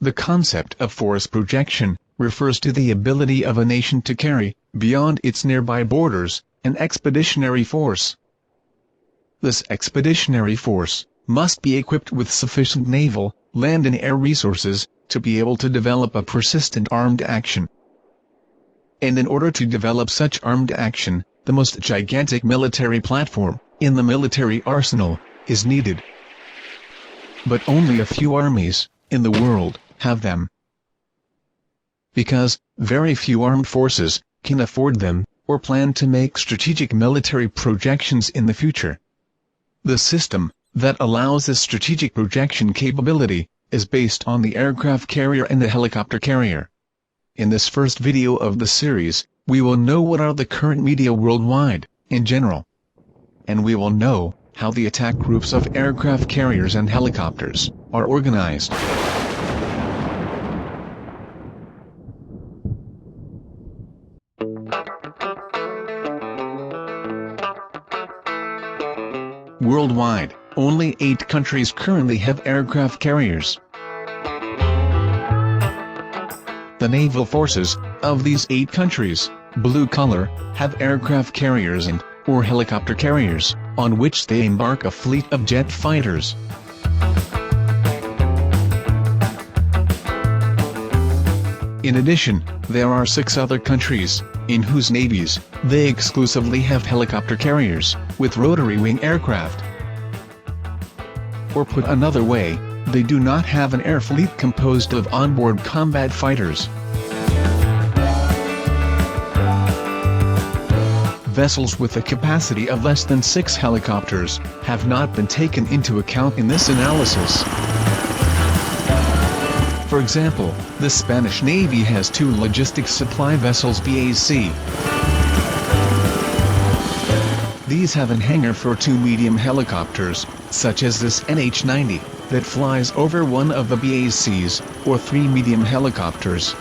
The concept of force projection refers to the ability of a nation to carry, beyond its nearby borders, an expeditionary force. This expeditionary force must be equipped with sufficient naval, land and air resources to be able to develop a persistent armed action. And in order to develop such armed action, the most gigantic military platform, in the military arsenal, is needed. But only a few armies, in the world, have them. Because, very few armed forces, can afford them, or plan to make strategic military projections in the future. The system, that allows this strategic projection capability, is based on the aircraft carrier and the helicopter carrier. In this first video of the series, we will know what are the current media worldwide, in general. And we will know how the attack groups of aircraft carriers and helicopters are organized. Worldwide, only 8 countries currently have aircraft carriers. The naval forces of these 8 countries, blue color, have aircraft carriers and, or helicopter carriers, on which they embark a fleet of jet fighters. In addition, there are 6 other countries, in whose navies, they exclusively have helicopter carriers, with rotary wing aircraft. Or put another way, they do not have an air fleet composed of onboard combat fighters. Vessels with a capacity of less than 6 helicopters have not been taken into account in this analysis. For example, the Spanish Navy has 2 logistics supply vessels BAC. These have an hangar for 2 medium helicopters, such as this NH-90, that flies over one of the BACs, or 3 medium helicopters.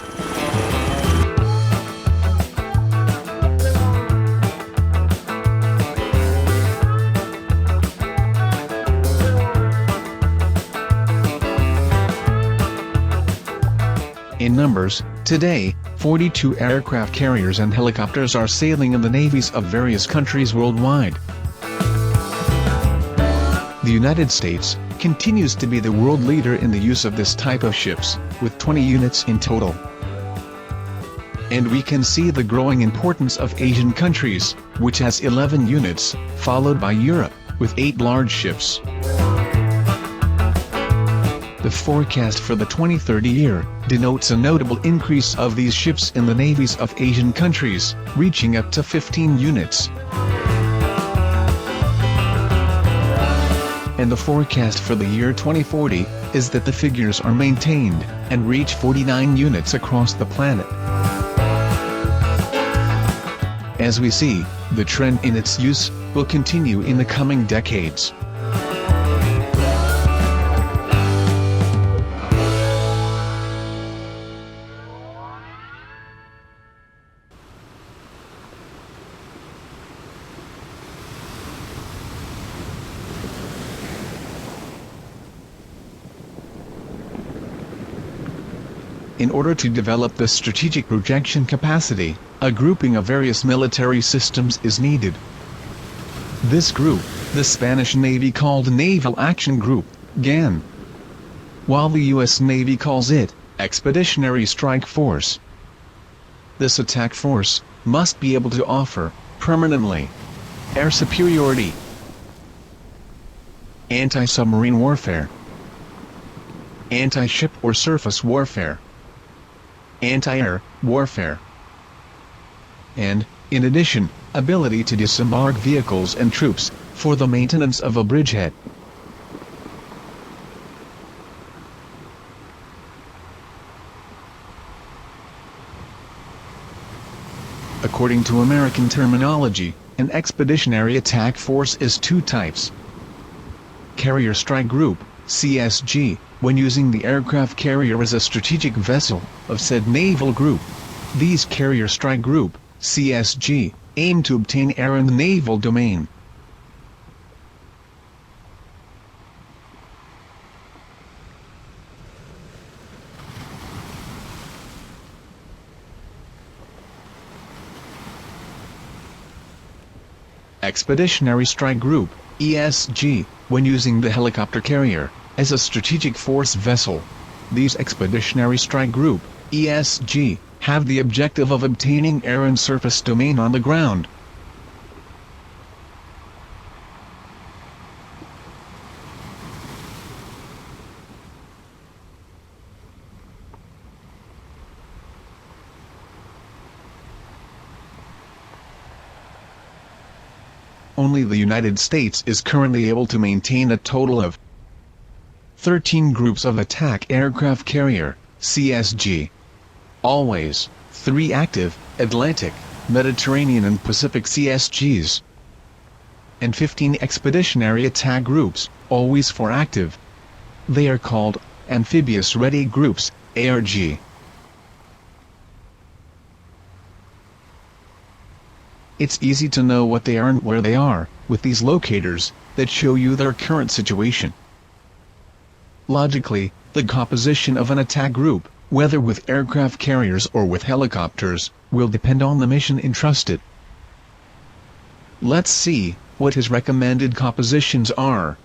In numbers, today, 42 aircraft carriers and helicopters are sailing in the navies of various countries worldwide. The United States continues to be the world leader in the use of this type of ships, with 20 units in total. And we can see the growing importance of Asian countries, which has 11 units, followed by Europe, with 8 large ships. The forecast for the 2030 year denotes a notable increase of these ships in the navies of Asian countries, reaching up to 15 units. And the forecast for the year 2040 is that the figures are maintained and reach 49 units across the planet. As we see, the trend in its use will continue in the coming decades. In order to develop the strategic projection capacity, a grouping of various military systems is needed. This group, the Spanish Navy called Naval Action Group, GAN, while the U.S. Navy calls it Expeditionary Strike Force. This attack force must be able to offer, permanently, air superiority, anti-submarine warfare, anti-ship or surface warfare, anti-air warfare, and, in addition, ability to disembark vehicles and troops for the maintenance of a bridgehead. According to American terminology, an expeditionary attack force is 2 types. Carrier Strike Group, CSG, when using the aircraft carrier as a strategic vessel of said naval group. These Carrier Strike Group, CSG, aim to obtain air in the naval domain. Expeditionary Strike Group, ESG, when using the helicopter carrier as a strategic force vessel. These Expeditionary Strike Group, ESG, have the objective of obtaining air and surface domain on the ground. Only the United States is currently able to maintain a total of 13 groups of attack aircraft carrier, CSG. Always, 3 active, Atlantic, Mediterranean and Pacific CSGs. And 15 expeditionary attack groups, always 4 active. They are called Amphibious Ready Groups, ARG. It's easy to know what they are and where they are, with these locators, that show you their current situation. Logically, the composition of an attack group, whether with aircraft carriers or with helicopters, will depend on the mission entrusted. Let's see what his recommended compositions are.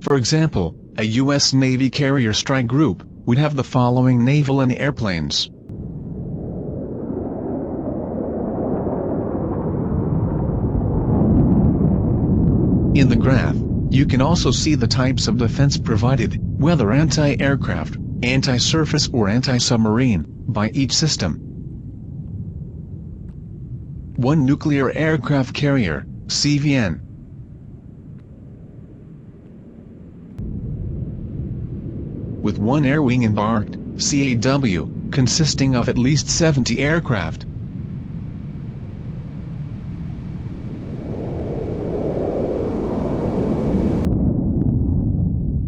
For example, a U.S. Navy carrier strike group would have the following naval and airplanes. In the graph, you can also see the types of defense provided, whether anti-aircraft, anti-surface or anti-submarine, by each system. 1 nuclear aircraft carrier, CVN. With 1 air wing embarked, CAW, consisting of at least 70 aircraft.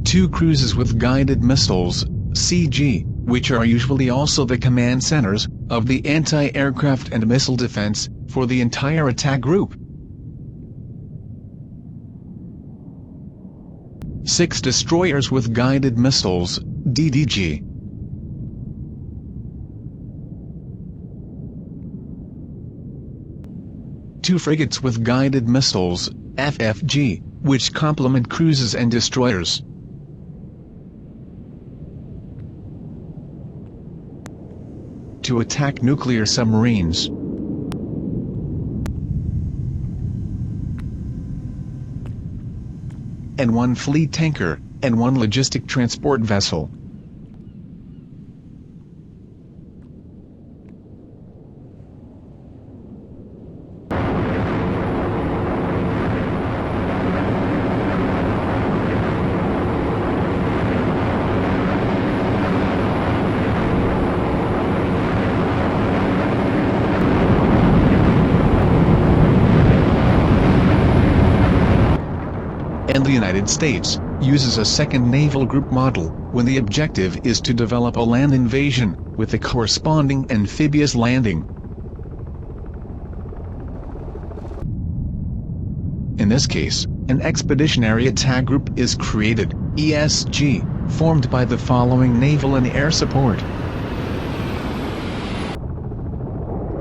Two cruises with guided missiles, CG, which are usually also the command centers of the anti-aircraft and missile defense for the entire attack group. 6 destroyers with guided missiles, DDG. 2 frigates with guided missiles, FFG, which complement cruisers and destroyers. 2 attack nuclear submarines. And 1 fleet tanker, and 1 logistic transport vessel. And the United States uses a second naval group model when the objective is to develop a land invasion with a corresponding amphibious landing. In this case, an expeditionary attack group is created, ESG, formed by the following naval and air support.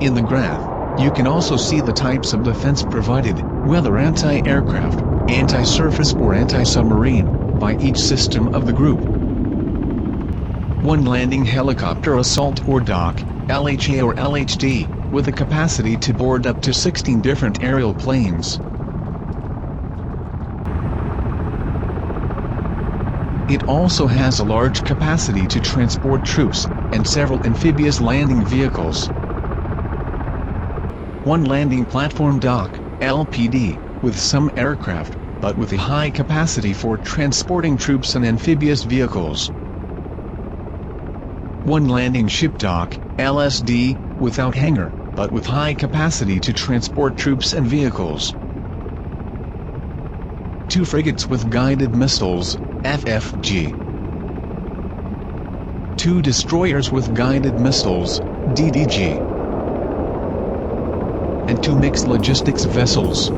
In the graph, you can also see the types of defense provided, whether anti-aircraft, anti-surface or anti-submarine, by each system of the group. 1 landing helicopter assault or dock, LHA or LHD, with a capacity to board up to 16 different aerial planes. It also has a large capacity to transport troops, and several amphibious landing vehicles. 1 landing platform dock, LPD, with some aircraft, but with a high capacity for transporting troops and amphibious vehicles. 1 landing ship dock, LSD, without hangar, but with high capacity to transport troops and vehicles. 2 frigates with guided missiles, FFG. 2 destroyers with guided missiles, DDG. And 2 mixed logistics vessels.